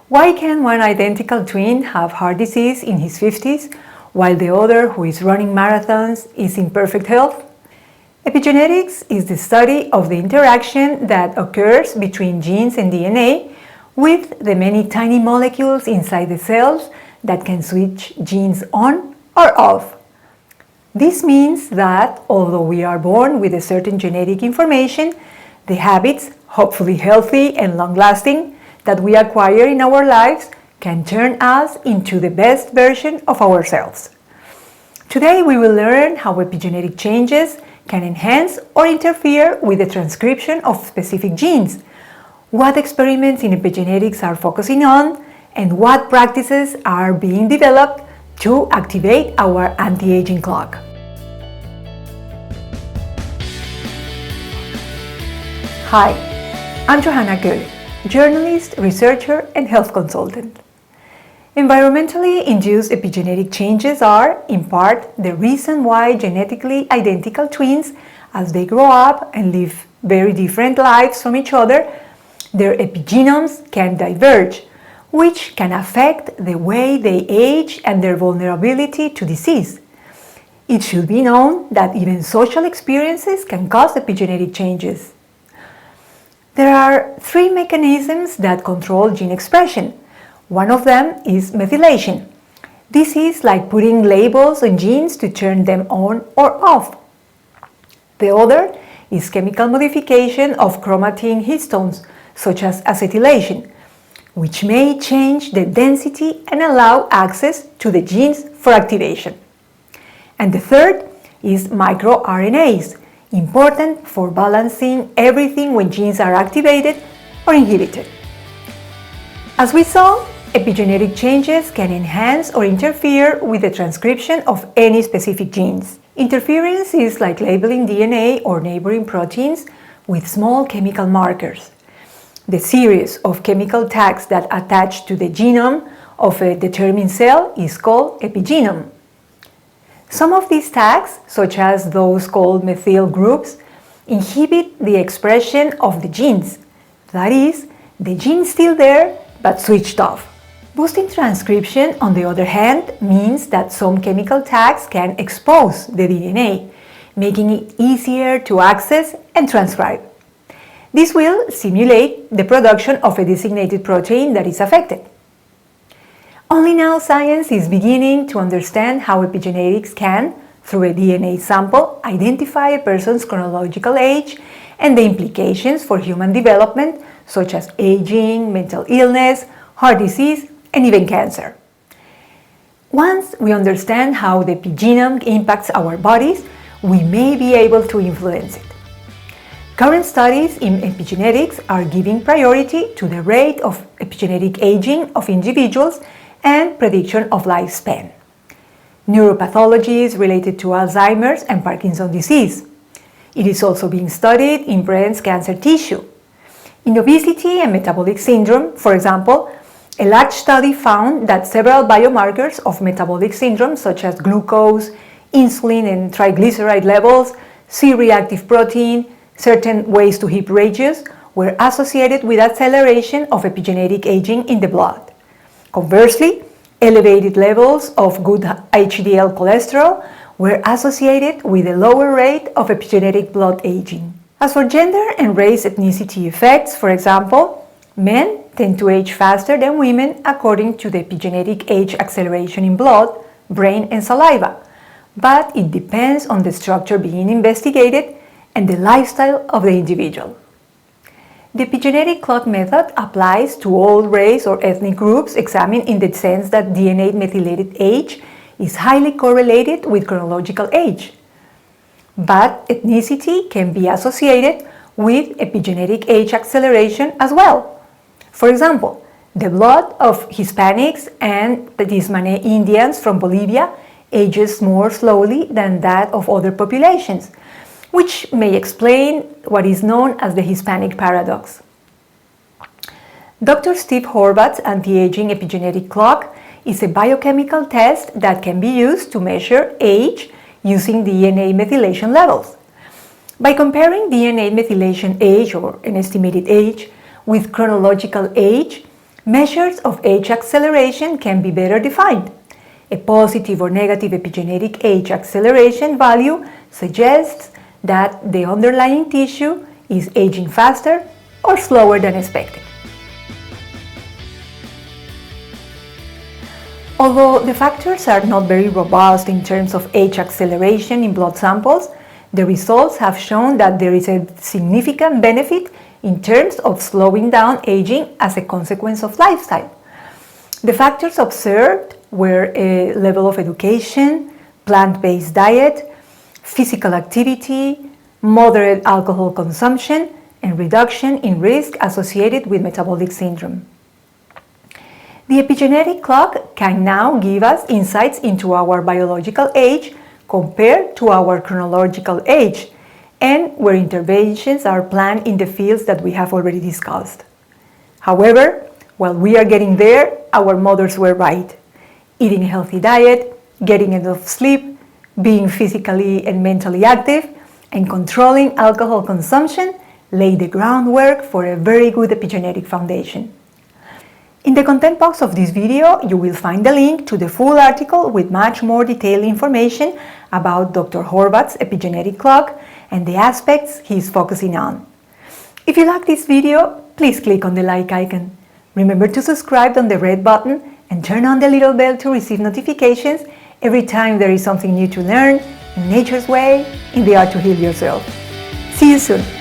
Why can one identical twin have heart disease in his 50s, while the other, who is running marathons, is in perfect health? Epigenetics is the study of the interaction that occurs between genes and DNA with the many tiny molecules inside the cells that can switch genes on or off. This means that, although we are born with a certain genetic information, the habits, hopefully healthy and long-lasting, that we acquire in our lives can turn us into the best version of ourselves. Today we will learn how epigenetic changes can enhance or interfere with the transcription of specific genes, what experiments in epigenetics are focusing on, and what practices are being developed to activate our anti-aging clock. Hi, I'm Johanna Goel, journalist, researcher, and health consultant. Environmentally induced epigenetic changes are, in part, the reason why genetically identical twins, as they grow up and live very different lives from each other, their epigenomes can diverge, which can affect the way they age and their vulnerability to disease. It should be known that even social experiences can cause epigenetic changes. There are three mechanisms that control gene expression. One of them is methylation. This is like putting labels on genes to turn them on or off. The other is chemical modification of chromatin histones, such as acetylation, which may change the density and allow access to the genes for activation. And the third is microRNAs, important for balancing everything when genes are activated or inhibited. As we saw, epigenetic changes can enhance or interfere with the transcription of any specific genes. Interference is like labeling DNA or neighboring proteins with small chemical markers. The series of chemical tags that attach to the genome of a determined cell is called epigenome. Some of these tags, such as those called methyl groups, inhibit the expression of the genes. That is, the gene is still there, but switched off. Boosting transcription, on the other hand, means that some chemical tags can expose the DNA, making it easier to access and transcribe. This will simulate the production of a designated protein that is affected. Only now science is beginning to understand how epigenetics can, through a DNA sample, identify a person's chronological age and the implications for human development, such as aging, mental illness, heart disease, and even cancer. Once we understand how the epigenome impacts our bodies, we may be able to influence it. Current studies in epigenetics are giving priority to the rate of epigenetic aging of individuals and prediction of lifespan. Neuropathologies related to Alzheimer's and Parkinson's disease. It is also being studied in breast cancer tissue. In obesity and metabolic syndrome, for example, a large study found that several biomarkers of metabolic syndrome, such as glucose, insulin and triglyceride levels, C-reactive protein, certain waist-to-hip ratios, were associated with acceleration of epigenetic aging in the blood. Conversely, elevated levels of good HDL cholesterol were associated with a lower rate of epigenetic blood aging. As for gender and race ethnicity effects, for example, men tend to age faster than women according to the epigenetic age acceleration in blood, brain, and saliva, but it depends on the structure being investigated and the lifestyle of the individual. The epigenetic clock method applies to all race or ethnic groups examined in the sense that DNA methylated age is highly correlated with chronological age. But ethnicity can be associated with epigenetic age acceleration as well. For example, the blood of Hispanics and the Tismané Indians from Bolivia ages more slowly than that of other populations, which may explain what is known as the Hispanic paradox. Dr. Steve Horvath's anti-aging epigenetic clock is a biochemical test that can be used to measure age using DNA methylation levels. By comparing DNA methylation age, or an estimated age, with chronological age, Measures of age acceleration can be better defined. A positive or negative epigenetic age acceleration value suggests that the underlying tissue is aging faster or slower than expected. Although the factors are not very robust in terms of age acceleration in blood samples, the results have shown that there is a significant benefit in terms of slowing down aging as a consequence of lifestyle. The factors observed were a level of education, plant-based diet, physical activity, moderate alcohol consumption, and reduction in risk associated with metabolic syndrome. The epigenetic clock can now give us insights into our biological age compared to our chronological age, and where interventions are planned in the fields that we have already discussed. However, while we are getting there, our mothers were right. Eating a healthy diet, getting enough sleep, being physically and mentally active, and controlling alcohol consumption lay the groundwork for a very good epigenetic foundation. In the content box of this video, you will find the link to the full article with much more detailed information about Dr. Horvath's epigenetic clock and the aspects he is focusing on. If you like this video, please click on the like icon. Remember to subscribe on the red button and turn on the little bell to receive notifications every time there is something new to learn in nature's way, in the art to heal yourself. See you soon!